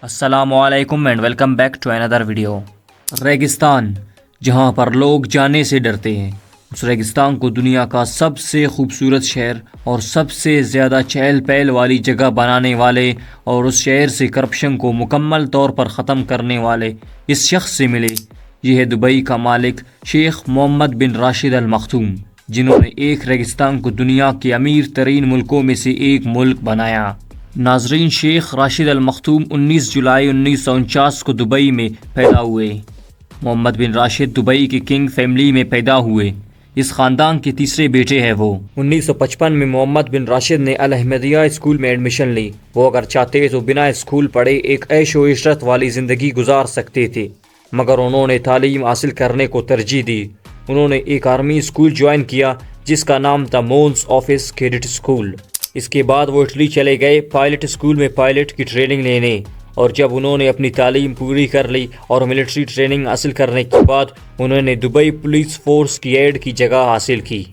السلام علیکم and welcome back to another video. ریگستان جہاں پر لوگ جانے سے ڈرتے ہیں، اس ریگستان کو دنیا کا سب سے خوبصورت شہر اور سب سے زیادہ چہل پہل والی جگہ بنانے والے اور اس شہر سے کرپشن کو مکمل طور پر ختم کرنے والے اس شخص سے ملے۔ یہ ہے دبئی کا مالک شیخ محمد بن راشد ال مختوم، جنہوں نے ایک ریگستان کو دنیا کے امیر ترین ملکوں میں سے ایک ملک بنایا۔ ناظرین، شیخ راشد ال مختوم 19 جولائی 1949 کو دبئی میں پیدا ہوئے۔ محمد بن راشد دبئی کی کنگ فیملی میں پیدا ہوئے۔ اس خاندان کے تیسرے بیٹے ہیں وہ۔ 1955 میں محمد بن راشد نے الاحمدیہ اسکول میں ایڈمیشن لی۔ وہ اگر چاہتے تو بنا اسکول پڑھے ایک عیش و عشرت والی زندگی گزار سکتے تھے، مگر انہوں نے تعلیم حاصل کرنے کو ترجیح دی۔ انہوں نے ایک آرمی اسکول جوائن کیا جس کا نام تھا مونس آفس کیڈٹ اسکول۔ اس کے بعد وہ اٹلی چلے گئے پائلٹ اسکول میں پائلٹ کی ٹریننگ لینے، اور جب انہوں نے اپنی تعلیم پوری کر لی اور ملٹری ٹریننگ حاصل کرنے کے بعد انہوں نے دبئی پولیس فورس کی ایڈ کی جگہ حاصل کی۔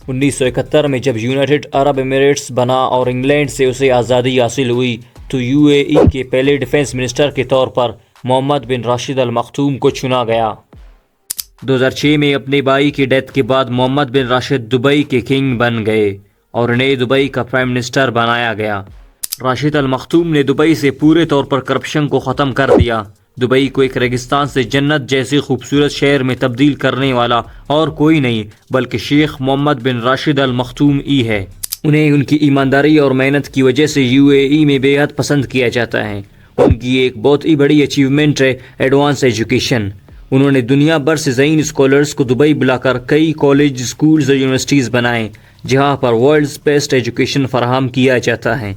1971 میں جب یونائٹڈ عرب ایمریٹس بنا اور انگلینڈ سے اسے آزادی حاصل ہوئی تو UAE کے پہلے ڈیفنس منسٹر کے طور پر محمد بن راشد ال مختوم کو چنا گیا۔ 2006 میں اپنے بھائی کی ڈیتھ کے بعد محمد بن راشد دبئی کے کنگ بن گئے اور انہیں دبئی کا پرائم منسٹر بنایا گیا۔ راشد ال مختوم نے دبئی سے پورے طور پر کرپشن کو ختم کر دیا۔ دبئی کو ایک ریگستان سے جنت جیسے خوبصورت شہر میں تبدیل کرنے والا اور کوئی نہیں بلکہ شیخ محمد بن راشد ال مختوم ہی ہے۔ انہیں ان کی ایمانداری اور محنت کی وجہ سے UAE میں بے حد پسند کیا جاتا ہے۔ ان کی ایک بہت ہی بڑی اچیومنٹ ہے ایڈوانس ایجوکیشن۔ انہوں نے دنیا بھر سے زین اسکالرز کو دبئی بلا کر کئی کالج، اسکولز اور یونیورسٹیز بنائے جہاں پر ورلڈز بیسٹ ایجوکیشن فراہم کیا جاتا ہے۔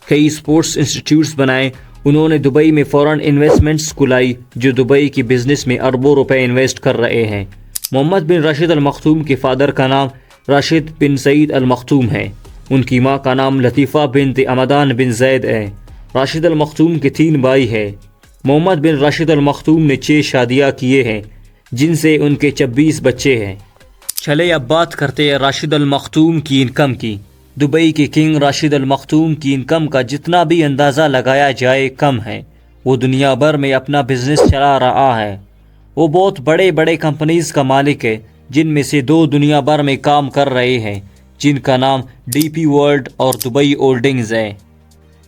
کئی اسپورٹس انسٹیٹیوٹس بنائے۔ انہوں نے دبئی میں فورن انویسٹمنٹس کو لائی جو دبئی کی بزنس میں اربوں روپے انویسٹ کر رہے ہیں۔ محمد بن راشد ال مختوم کے فادر کا نام راشد بن سعید ال مختوم ہے۔ ان کی ماں کا نام لطیفہ بنت حمدان بن زید ہے۔ راشد ال مختوم کے 3 بھائی ہیں۔ محمد بن راشد ال مختوم نے 6 شادیاں کیے ہیں جن سے ان کے 26 بچے ہیں۔ چلے اب بات کرتے ہیں راشد ال مختوم کی انکم کی۔ دبئی کے کنگ راشد ال مختوم کی انکم کا جتنا بھی اندازہ لگایا جائے کم ہے۔ وہ دنیا بھر میں اپنا بزنس چلا رہا ہے۔ وہ بہت بڑے بڑے کمپنیز کا مالک ہے جن میں سے 2 دنیا بھر میں کام کر رہے ہیں جن کا نام DP ورلڈ اور دبئی ہولڈنگز ہے۔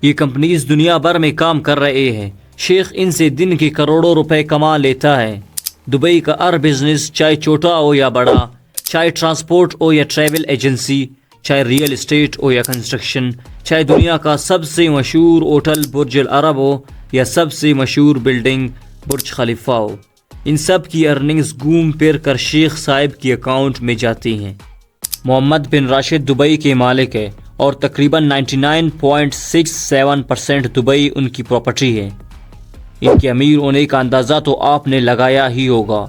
یہ کمپنیز دنیا بھر میں کام کر رہے ہیں۔ شیخ ان سے دن کے کروڑوں روپے کما لیتا ہے۔ دبئی کا ہر بزنس چاہے چھوٹا ہو یا بڑا، چاہے ٹرانسپورٹ ہو یا ٹریول ایجنسی، چاہے ریئل اسٹیٹ ہو یا کنسٹرکشن، چاہے دنیا کا سب سے مشہور ہوٹل برج العرب ہو یا سب سے مشہور بلڈنگ برج خلیفہ ہو، ان سب کی ارننگز گھوم پھر کر شیخ صاحب کی اکاؤنٹ میں جاتی ہیں۔ محمد بن راشد دبئی کے مالک ہے اور تقریباً 99.67% دبئی ان کی پراپرٹی ہے۔ ان کے امیر ہونے کا اندازہ تو آپ نے لگایا ہی ہوگا۔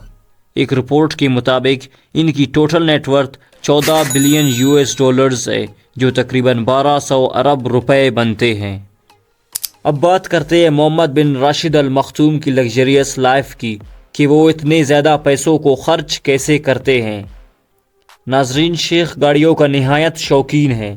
ایک رپورٹ کے مطابق ان کی ٹوٹل نیٹ ورتھ 14 بلین $، ہے جو تقریباً 1200 ارب روپے بنتے ہیں۔ اب بات کرتے ہیں محمد بن راشد ال مختوم کی لگژریس لائف کی کہ وہ اتنے زیادہ پیسوں کو خرچ کیسے کرتے ہیں۔ ناظرین، شیخ گاڑیوں کا نہایت شوقین ہے۔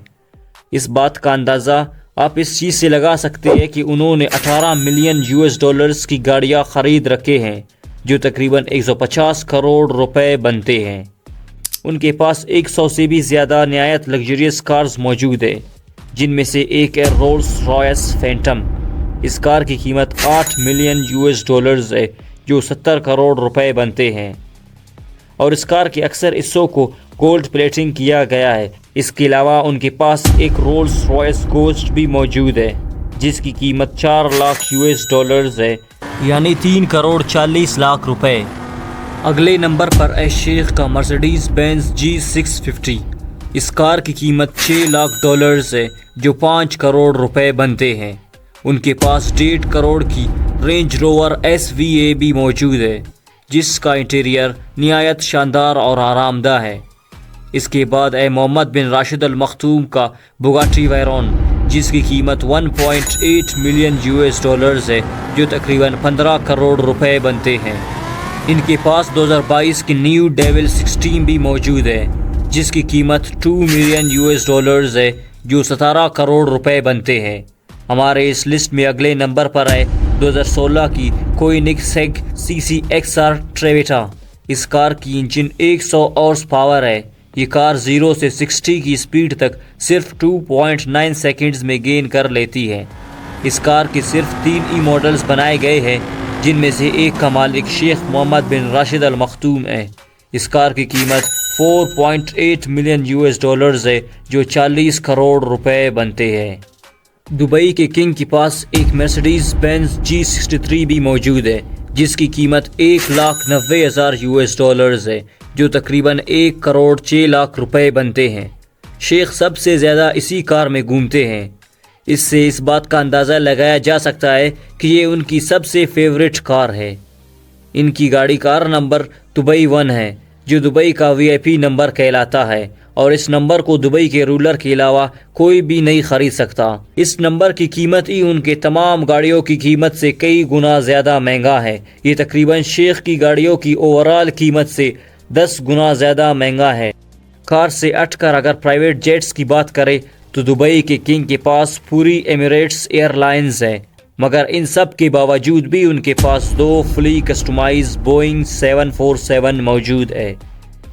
اس بات کا اندازہ آپ اس چیز سے لگا سکتے ہیں کہ انہوں نے 18 ملین $، کی گاڑیاں خرید رکھے ہیں جو تقریباً 150 کروڑ روپے بنتے ہیں۔ ان کے پاس 100 سے بھی زیادہ نہایت لگژریس کارز موجود ہیں جن میں سے ایک ہے رولز رائس فینٹم۔ اس کار کی قیمت 8 ملین $، ہے جو 70 کروڑ روپے بنتے ہیں، اور اس کار کے اکثر حصوں کو گولڈ پلیٹنگ کیا گیا ہے۔ اس کے علاوہ ان کے پاس ایک رولز رائس گوسٹ بھی موجود ہے جس کی قیمت 4 لاکھ $، ہے یعنی 3 کروڑ 40 لاکھ روپے۔ اگلے نمبر پر ہے شیخ کا مرسڈیز بینز G650۔ اس کار کی قیمت 6 لاکھ $، ہے جو 5 کروڑ روپے بنتے ہیں۔ ان کے پاس 1.5 کروڑ کی رینج روور SVA بھی موجود ہے جس کا انٹیریئر نہایت شاندار اور آرام دہ ہے۔ اس کے بعد ہے محمد بن راشد ال مختوم کا بگاٹی ویرون جس کی قیمت 1.8 ملین $، ہے جو تقریباً 15 کروڑ روپے بنتے ہیں۔ ان کے پاس 2022 کی نیو ڈیول 16 بھی موجود ہے جس کی قیمت 2 ملین $، ہے جو 17 کروڑ روپے بنتے ہیں۔ ہمارے اس لسٹ میں اگلے نمبر پر ہے 2016 کی کوئنگسیگ CCXR ٹریویٹا۔ اس کار کی انجن 100 ہارس پاور ہے۔ یہ کار 0 سے 60 کی سپیڈ تک صرف 2.9 سیکنڈز میں گین کر لیتی ہے۔ اس کار کے صرف 3 ای ماڈلز بنائے گئے ہیں، جن میں سے ایک کا مالک شیخ محمد بن راشد ال مختوم ہے۔ اس کار کی قیمت $4.8 ملین ہے، جو 40 کروڑ روپے بنتے ہیں۔ دبئی کے کنگ کے پاس ایک مرسڈیز بینز G63 بھی موجود ہے، جس کی قیمت $1,90,000 ہے، جو تقریباً 1 کروڑ 6 لاکھ روپے بنتے ہیں۔ شیخ سب سے زیادہ اسی کار میں گھومتے ہیں۔ اس سے اس بات کا اندازہ لگایا جا سکتا ہے کہ یہ ان کی سب سے فیوریٹ کار ہے۔ ان کی گاڑی کار نمبر دبئی 1 ہے، جو دبئی کا VIP نمبر کہلاتا ہے، اور اس نمبر کو دبئی کے رولر کے علاوہ کوئی بھی نہیں خرید سکتا۔ اس نمبر کی قیمت ہی ان کے تمام گاڑیوں کی قیمت سے کئی گنا زیادہ مہنگا ہے۔ یہ تقریباً شیخ کی گاڑیوں کی اوورال قیمت سے 10 گنا زیادہ مہنگا ہے۔ کار سے ہٹ کر اگر پرائیویٹ جیٹس کی بات کریں تو دبئی کے کنگ کے پاس پوری ایمریٹس ایئر لائنز ہے، مگر ان سب کے باوجود بھی ان کے پاس 2 فلی کسٹمائز بوئنگ 747 موجود ہے۔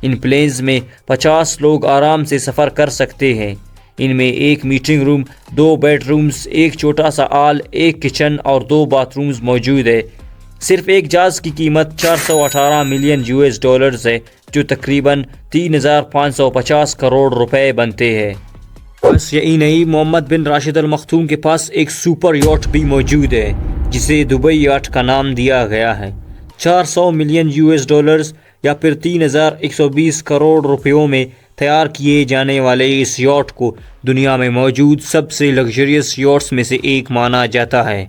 ان پلینز میں 50 لوگ آرام سے سفر کر سکتے ہیں۔ ان میں ایک میٹنگ روم، 2 بیڈ رومز، ایک چھوٹا سا ہال، ایک کچن اور 2 باتھ رومز موجود ہے۔ صرف ایک جہاز کی قیمت $418 ملین ہے، جو تقریباً 3,550 کروڑ روپے بنتے ہیں۔ بس یہی نہیں، محمد بن راشد ال مختوم کے پاس ایک سپر یاٹ بھی موجود ہے، جسے دبئی یاٹ کا نام دیا گیا ہے۔ $400 ملین یا پھر 3,120 کروڑ روپیوں میں تیار کیے جانے والے اس یاٹ کو دنیا میں موجود سب سے لگژریس یاٹس میں سے ایک مانا جاتا ہے۔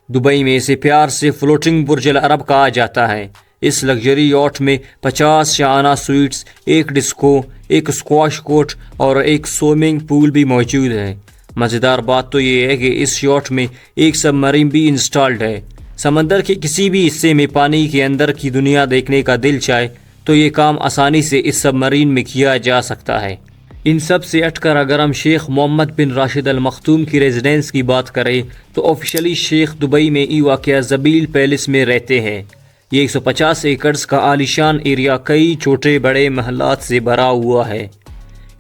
دبئی میں اسے پیار سے فلوٹنگ برج العرب کہا جاتا ہے۔ اس لگژری یاٹ میں 50 شاہانہ سوئٹس، ایک ڈسکو، ایک اسکواش کورٹ اور ایک سوئمنگ پول بھی موجود ہے۔ مزیدار بات تو یہ ہے کہ اس یاٹ میں ایک سب مرین بھی انسٹالڈ ہے۔ سمندر کے کسی بھی حصے میں پانی کے اندر کی دنیا دیکھنے کا دل چاہے تو یہ کام آسانی سے اس سب مرین میں کیا جا سکتا ہے۔ ان سب سے ہٹ کر اگر ہم شیخ محمد بن راشد ال مختوم کی ریزیڈنس کی بات کریں تو آفیشلی شیخ دبئی میں ہی واقع زبیل پیلس میں رہتے ہیں۔ یہ 150 ایکڑز کا عالیشان ایریا کئی چھوٹے بڑے محلات سے بھرا ہوا ہے۔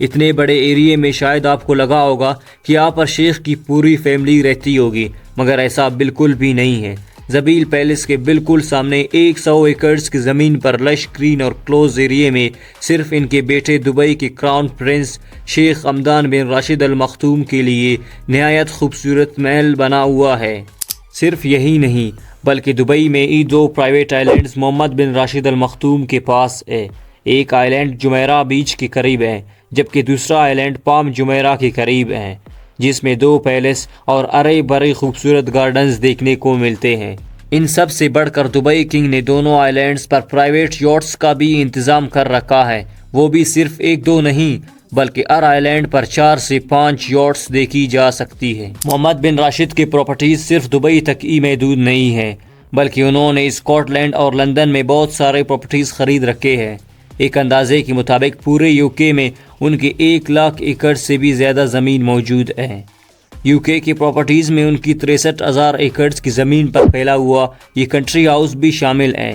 اتنے بڑے ایریے میں شاید آپ کو لگا ہوگا کہ یہاں پر شیخ کی پوری فیملی رہتی ہوگی، مگر ایسا بالکل بھی نہیں ہے۔ زبیل پیلس کے بالکل سامنے 100 ایکڑز کی زمین پر لش گرین اور کلوز ایریے میں صرف ان کے بیٹے دبئی کے کراؤن پرنس شیخ حمدان بن راشد ال مختوم کے لیے نہایت خوبصورت محل بنا ہوا ہے۔ صرف یہی نہیں بلکہ دبئی میں ہی 2 پرائیویٹ آئیلینڈز محمد بن راشد ال مختوم کے پاس ہے۔ ایک آئیلینڈ جمیرہ بیچ کے قریب ہے، جبکہ دوسرا آئیلینڈ پام جمیرہ کے قریب ہے، جس میں 2 پیلس اور ارے بڑے خوبصورت گارڈنز دیکھنے کو ملتے ہیں۔ ان سب سے بڑھ کر دبئی کنگ نے دونوں آئیلینڈز پر پرائیویٹ یاٹس کا بھی انتظام کر رکھا ہے، وہ بھی صرف 1-2 نہیں بلکہ ہر آئیلینڈ پر 4 سے 5 یاٹس دیکھی جا سکتی ہے۔ محمد بن راشد کے پراپرٹیز صرف دبئی تک ہی محدود نہیں ہیں، بلکہ انہوں نے اسکاٹ لینڈ اور لندن میں بہت سارے پراپرٹیز خرید رکھے ہیں۔ ایک اندازے کے مطابق پورے UK میں ان کے 1 لاکھ ایکڑ سے بھی زیادہ زمین موجود ہے۔ UK کی پراپرٹیز میں ان کی 63,000 ایکڑ کی زمین پر پھیلا ہوا یہ کنٹری ہاؤس بھی شامل ہے۔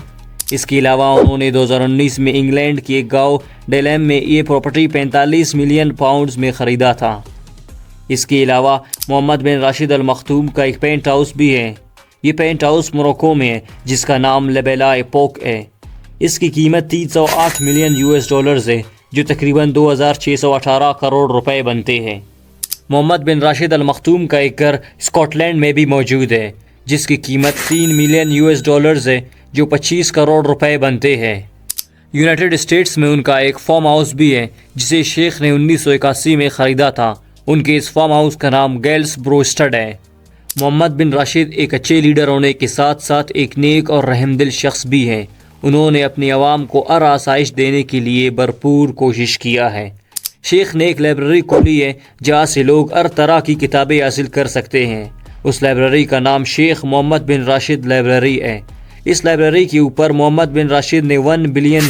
اس کے علاوہ انہوں نے 2019 میں انگلینڈ کے ایک گاؤں ڈیلیم میں یہ پراپرٹی 45 ملین پاؤنڈز میں خریدا تھا۔ اس کے علاوہ محمد بن راشد ال مختوم کا ایک پینٹ ہاؤس بھی ہے۔ یہ پینٹ ہاؤس موروکو میں ہے، جس کا نام لیبیلا ایپوک ہے۔ اس کی قیمت $308 ملین ہے، جو تقریباً 2,618 کروڑ روپے بنتے ہیں۔ محمد بن راشد ال مختوم کا ایک گھر اسکاٹ لینڈ میں بھی موجود ہے، جس کی قیمت $3 ملین ہے، جو 25 کروڑ روپے بنتے ہیں۔ یونائٹڈ اسٹیٹس میں ان کا ایک فارم ہاؤس بھی ہے، جسے شیخ نے 1981 میں خریدا تھا۔ ان کے اس فارم ہاؤس کا نام گیلس بروسٹڈ ہے۔ محمد بن راشد ایک اچھے لیڈر ہونے کے ساتھ ساتھ ایک نیک اور رحم دل شخص بھی ہیں۔ انہوں نے اپنی عوام کو ہر آسائش دینے کے لیے بھرپور کوشش کیا ہے۔ شیخ نے ایک لائبریری کھولی ہے جہاں سے لوگ ہر طرح کی کتابیں حاصل کر سکتے ہیں۔ اس لائبریری کا نام شیخ محمد بن راشد لائبریری ہے۔ اس لائبریری کے اوپر محمد بن راشد نے $1 بلین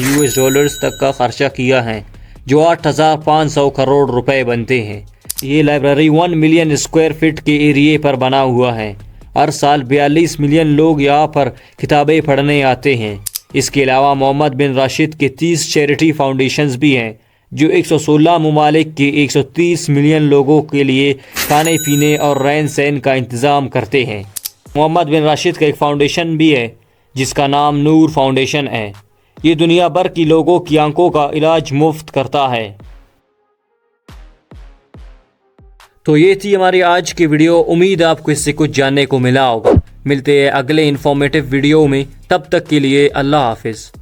تک کا خرچہ کیا ہے، جو 8,500 کروڑ روپے بنتے ہیں۔ یہ لائبریری 1 ملین اسکوائر فٹ کے ایریے پر بنا ہوا ہے ہر سال 42 ملین لوگ یہاں پر کتابیں پڑھنے آتے ہیں۔ اس کے علاوہ محمد بن راشد کے 30 چیریٹی فاؤنڈیشنز بھی ہیں جو 116 ممالک کے 130 ملین لوگوں کے لیے کھانے پینے اور رہن سہن کا انتظام کرتے ہیں۔ محمد بن راشد کا ایک فاؤنڈیشن بھی ہے جس کا نام نور فاؤنڈیشن ہے۔ یہ دنیا بھر کی لوگوں کی آنکھوں کا علاج مفت کرتا ہے۔ تو یہ تھی ہماری آج کی ویڈیو، امید آپ کو اس سے کچھ جاننے کو ملا ہوگا۔ ملتے ہیں اگلے انفارمیٹیو ویڈیو میں، تب تک کے لیے اللہ حافظ۔